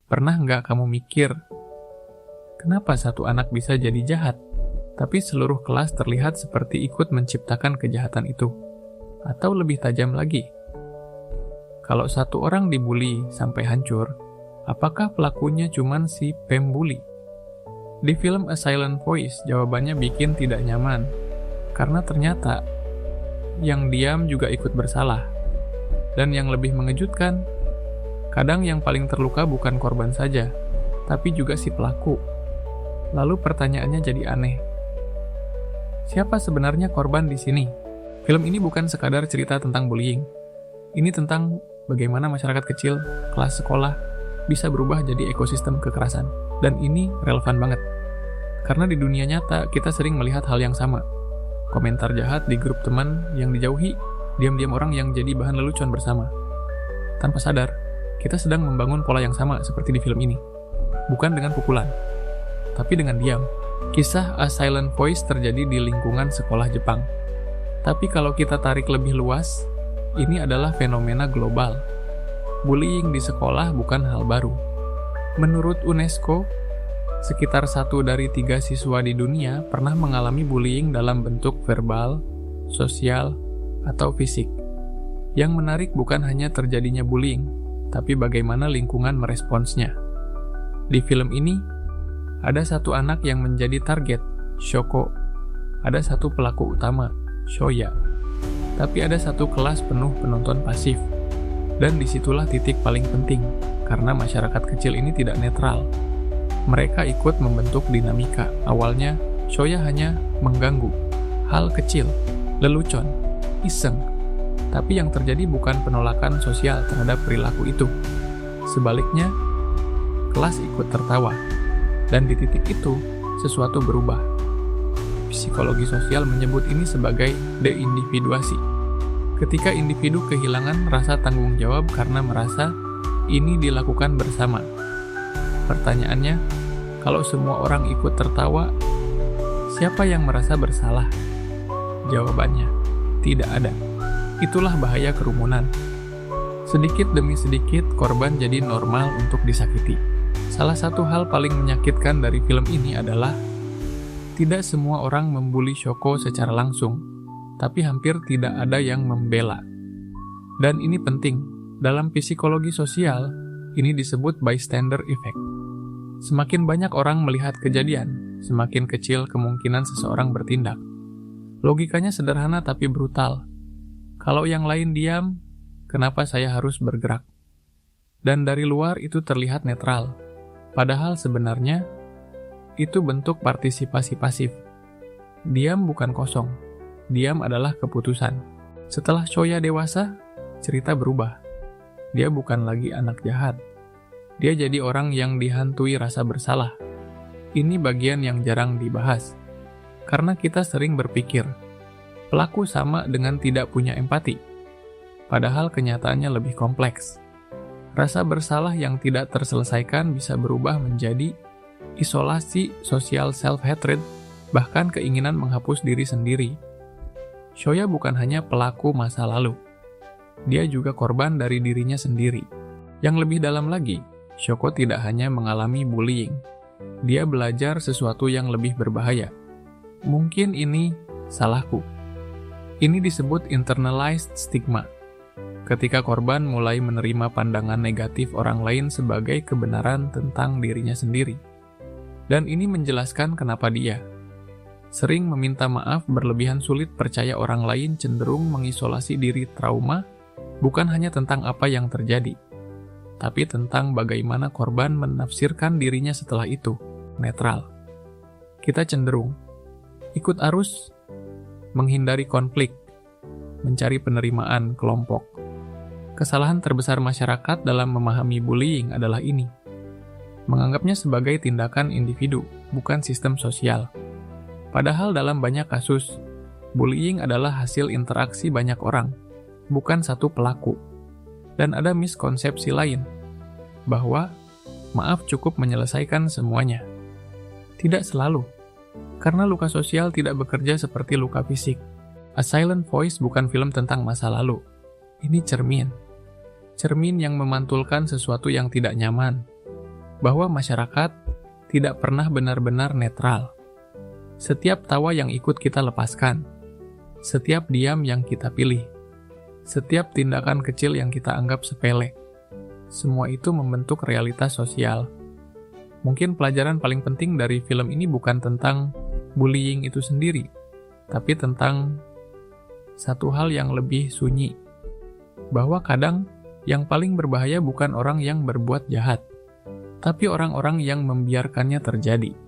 Pernah nggak kamu mikir, kenapa satu anak bisa jadi jahat, tapi seluruh kelas terlihat seperti ikut menciptakan kejahatan itu? Atau lebih tajam lagi, kalau satu orang dibully sampai hancur, apakah pelakunya cuman si pembuli? Di film A Silent Voice, jawabannya bikin tidak nyaman, karena ternyata yang diam juga ikut bersalah. Dan yang lebih mengejutkan, kadang yang paling terluka bukan korban saja, tapi juga si pelaku. Lalu pertanyaannya jadi aneh. Siapa sebenarnya korban di sini? Film ini bukan sekadar cerita tentang bullying. Ini tentang bagaimana masyarakat kecil, kelas sekolah, bisa berubah jadi ekosistem kekerasan. Dan ini relevan banget. Karena di dunia nyata, kita sering melihat hal yang sama. Komentar jahat di grup teman yang dijauhi, diam-diam orang yang jadi bahan lelucon bersama. Tanpa sadar, kita sedang membangun pola yang sama seperti di film ini. Bukan dengan pukulan, tapi dengan diam. Kisah A Silent Voice terjadi di lingkungan sekolah Jepang. Tapi kalau kita tarik lebih luas, ini adalah fenomena global. Bullying di sekolah bukan hal baru. Menurut UNESCO, sekitar 1 dari 3 siswa di dunia pernah mengalami bullying dalam bentuk verbal, sosial, atau fisik. Yang menarik bukan hanya terjadinya bullying, tapi bagaimana lingkungan meresponsnya. Di film ini, ada satu anak yang menjadi target, Shoko. Ada satu pelaku utama, Shoya. Tapi ada satu kelas penuh penonton pasif. Dan disitulah titik paling penting, karena masyarakat kecil ini tidak netral. Mereka ikut membentuk dinamika. Awalnya, Shoya hanya mengganggu. Hal kecil, lelucon, iseng. Tapi yang terjadi bukan penolakan sosial terhadap perilaku itu. Sebaliknya, kelas ikut tertawa. Dan di titik itu, sesuatu berubah. Psikologi sosial menyebut ini sebagai deindividuasi. Ketika individu kehilangan rasa tanggung jawab karena merasa ini dilakukan bersama. Pertanyaannya, kalau semua orang ikut tertawa, siapa yang merasa bersalah? Jawabannya, tidak ada. Itulah bahaya kerumunan. Sedikit demi sedikit, korban jadi normal untuk disakiti. Salah satu hal paling menyakitkan dari film ini adalah tidak semua orang membuli Shoko secara langsung, tapi hampir tidak ada yang membela. Dan ini penting. Dalam psikologi sosial, ini disebut bystander effect. Semakin banyak orang melihat kejadian, semakin kecil kemungkinan seseorang bertindak. Logikanya sederhana tapi brutal. Kalau yang lain diam, kenapa saya harus bergerak? Dan dari luar itu terlihat netral. Padahal sebenarnya, itu bentuk partisipasi pasif. Diam bukan kosong. Diam adalah keputusan. Setelah Shoya dewasa, cerita berubah. Dia bukan lagi anak jahat. Dia jadi orang yang dihantui rasa bersalah. Ini bagian yang jarang dibahas. Karena kita sering berpikir, pelaku sama dengan tidak punya empati. Padahal kenyataannya lebih kompleks. Rasa bersalah yang tidak terselesaikan bisa berubah menjadi isolasi sosial self-hatred, bahkan keinginan menghapus diri sendiri. Shoya bukan hanya pelaku masa lalu. Dia juga korban dari dirinya sendiri. Yang lebih dalam lagi, Shoko tidak hanya mengalami bullying. Dia belajar sesuatu yang lebih berbahaya. Mungkin ini salahku. Ini disebut internalized stigma. Ketika korban mulai menerima pandangan negatif orang lain sebagai kebenaran tentang dirinya sendiri. Dan ini menjelaskan kenapa dia sering meminta maaf, berlebihan, sulit percaya orang lain, cenderung mengisolasi diri. Trauma bukan hanya tentang apa yang terjadi, tapi tentang bagaimana korban menafsirkan dirinya setelah itu. Netral. Kita cenderung ikut arus, menghindari konflik, mencari penerimaan kelompok. Kesalahan terbesar masyarakat dalam memahami bullying adalah ini. Menganggapnya sebagai tindakan individu, bukan sistem sosial. Padahal dalam banyak kasus, bullying adalah hasil interaksi banyak orang, bukan satu pelaku. Dan ada miskonsepsi lain, bahwa maaf cukup menyelesaikan semuanya. Tidak selalu, karena luka sosial tidak bekerja seperti luka fisik. A Silent Voice bukan film tentang masa lalu. Ini cermin. Cermin yang memantulkan sesuatu yang tidak nyaman. bahwa masyarakat tidak pernah benar-benar netral. Setiap tawa yang ikut kita lepaskan, setiap diam yang kita pilih, setiap tindakan kecil yang kita anggap sepele, semua itu membentuk realitas sosial. Mungkin pelajaran paling penting dari film ini bukan tentang bullying itu sendiri, tapi tentang satu hal yang lebih sunyi, bahwa kadang yang paling berbahaya bukan orang yang berbuat jahat, tapi orang-orang yang membiarkannya terjadi.